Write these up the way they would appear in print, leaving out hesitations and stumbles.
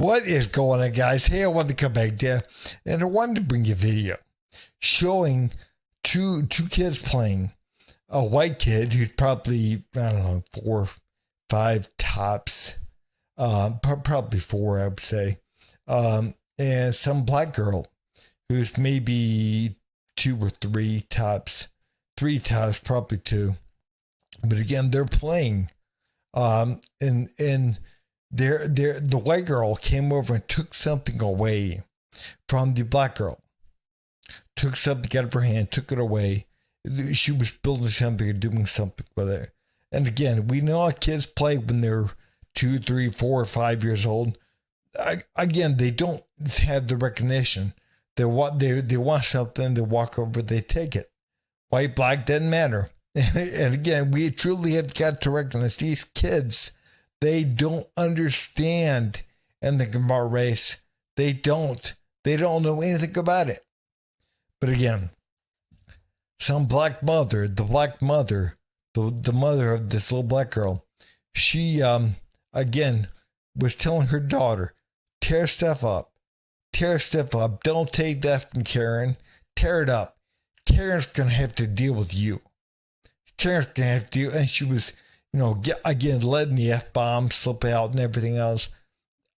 What is going on, guys? Hey, I wanted to come back there, and I wanted to bring you a video showing two kids playing. A white kid who's probably, I don't know, 4, 5 tops, probably 4, I would say, and some black girl who's maybe 2 or 3 tops, 3 tops, probably 2. But again, they're playing, and the white girl came over and took something away from the black girl. Took something out of her hand, took it away. She was building something or doing something with it. And again, we know how kids play when they're 2, 3, 4, 5 years old. Again, they don't have the recognition. They want something, they walk over, they take it. White, black, doesn't matter. And again, we truly have got to recognize these kids. They don't understand anything about race. They don't know anything about it. But again, some black mother, the mother of this little black girl, she, again, was telling her daughter, tear stuff up. Don't take that from Karen. Tear it up. Karen's going to have to deal with you. Karen's going to have to deal, and she was, again, letting the F-bomb slip out and everything else.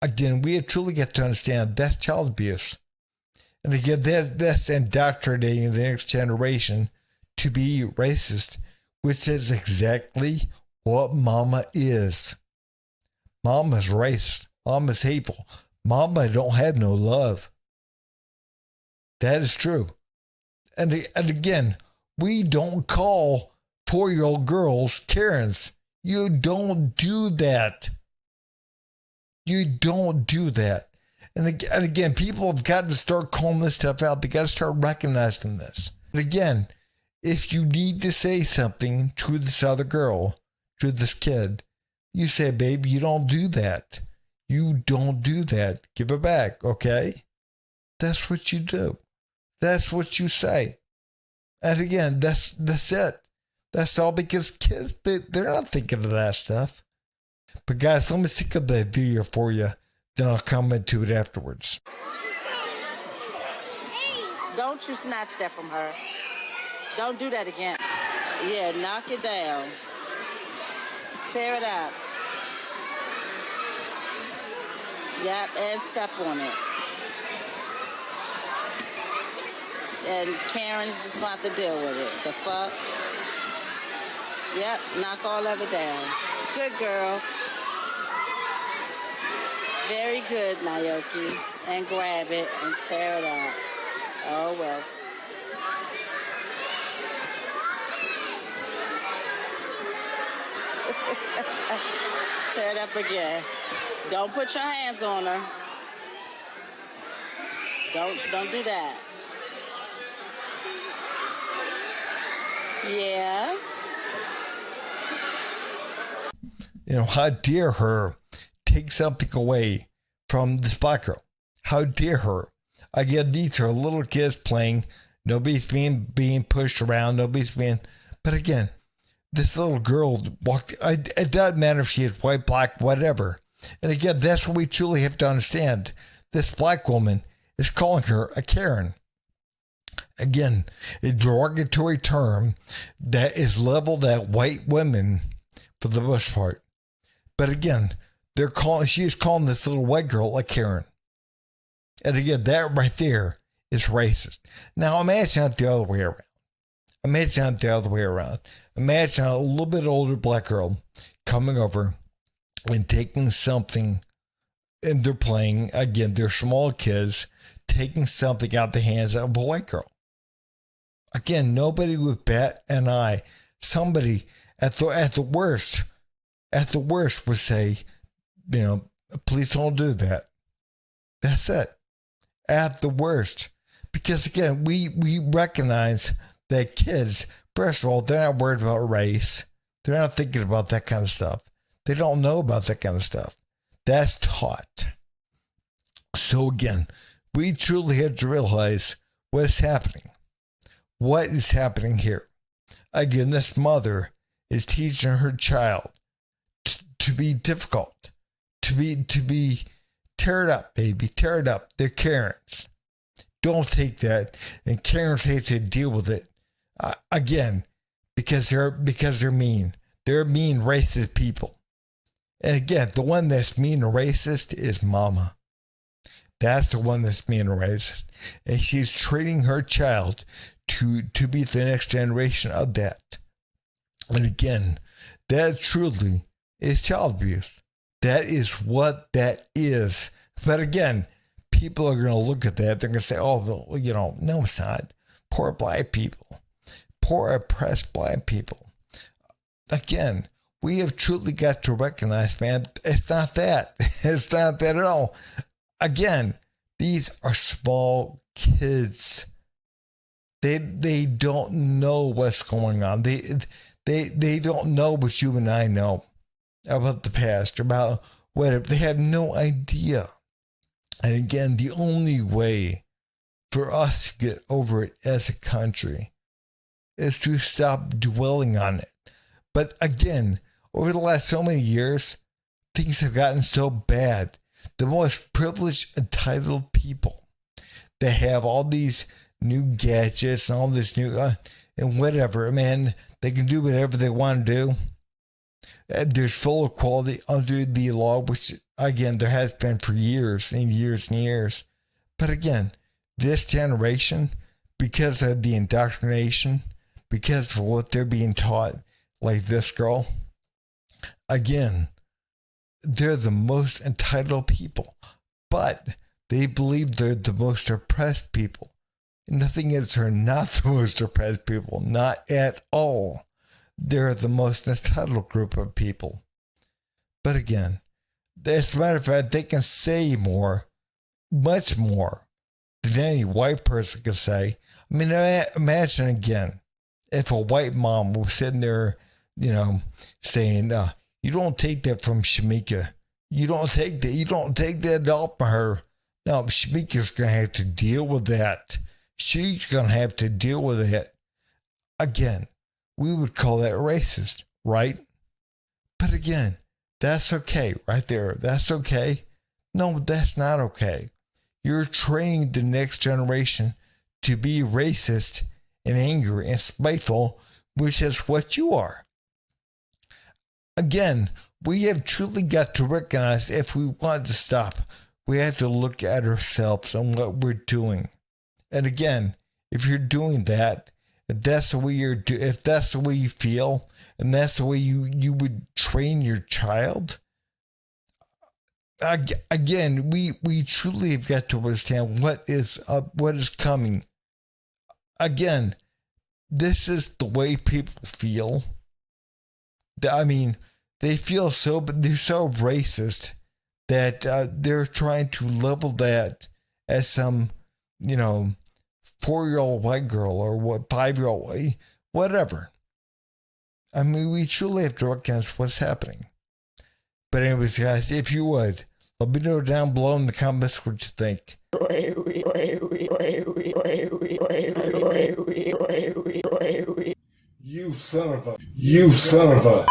Again, we have truly got to understand that's child abuse. And again, that's indoctrinating the next generation to be racist, which is exactly what mama is. Mama's racist. Mama's hateful. Mama don't have no love. That is true. And again, we don't call 4-year-old girls Karens. You don't do that. You don't do that. And again, people have got to start calling this stuff out. They got to start recognizing this. But again, if you need to say something to this other girl, to this kid, you say, baby, you don't do that. You don't do that. Give it back, okay? That's what you do. That's what you say. And again, that's it. That's all, because kids, they're not thinking of that stuff. But guys, let me stick up that video for you. Then I'll comment to it afterwards. Don't you snatch that from her. Don't do that again. Yeah, knock it down. Tear it up. Yep, and step on it. And Karen's just going to have to deal with it. The fuck? Yep, knock all of it down. Good girl. Very good, Naoki. And grab it and tear it out. Oh, well. Tear it up again. Don't put your hands on her. Don't do that. Yeah. How dare her take something away from this black girl? How dare her? Again, these are little kids playing. Nobody's being pushed around. But again, this little girl walked. It doesn't matter if she is white, black, whatever. And again, that's what we truly have to understand. This black woman is calling her a Karen. Again, a derogatory term that is leveled at white women for the most part. But again, she is calling this little white girl a Karen. And again, that right there is racist. Now imagine it the other way around. Imagine a little bit older black girl coming over and taking something, and they're playing, again, they're small kids, taking something out the hands of a white girl. Again, nobody would bat an eye. Somebody at the worst would say, please don't do that. That's it. At the worst. Because again, we recognize that kids, first of all, they're not worried about race. They're not thinking about that kind of stuff. They don't know about that kind of stuff. That's taught. So again, we truly have to realize what is happening. What is happening here? Again, this mother is teaching her child to be difficult, to be Tear it up, baby. Tear it up. They're Karens. Don't take that. And Karens have to deal with it. Again, because they're mean. They're mean, racist people. And again, the one that's mean and racist is Mama. That's the one that's mean and racist. And she's training her child to be the next generation of that. And again, that truly is child abuse. That is what that is. But again, people are going to look at that. They're going to say, oh, well, no, it's not. Poor black people. Poor oppressed black people. Again, we have truly got to recognize, man, it's not that. It's not that at all. Again, these are small kids. They don't know what's going on. They don't know what you and I know about the past, about whatever. They have no idea. And again, the only way for us to get over it as a country is to stop dwelling on it. But again, over the last so many years, things have gotten so bad. The most privileged, entitled people that have all these new gadgets and all this new and whatever, man, they can do whatever they want to do. There's full equality under the law, which again there has been for years and years and years. But again, this generation, because of the indoctrination, because of what they're being taught, like this girl, again, they're the most entitled people, but they believe they're the most oppressed people. And the thing is, they're not the most oppressed people, not at all. They're the most entitled group of people. But again, as a matter of fact, they can say more, much more, than any white person can say. I mean, imagine again, if a white mom was sitting there, saying, you don't take that from Shamika. You don't take that off from her. No, Shamika's going to have to deal with that. She's going to have to deal with it. Again, we would call that racist, right? But again, that's okay right there. That's okay. No, that's not okay. You're training the next generation to be racist and angry and spiteful, which is what you are. Again, we have truly got to recognize if we want to stop, we have to look at ourselves and what we're doing. And again, if you're doing that, if that's the way if that's the way you feel, and that's the way you would train your child, again, we truly have got to understand what is coming. Again, this is the way people feel. I mean, they feel so, but they're so racist that they're trying to level that as some, 4-year-old white girl or 5-year-old, whatever. I mean, we truly have to recognize what's happening. But anyways, guys, if you would, let me know down below in the comments what you think. You son of a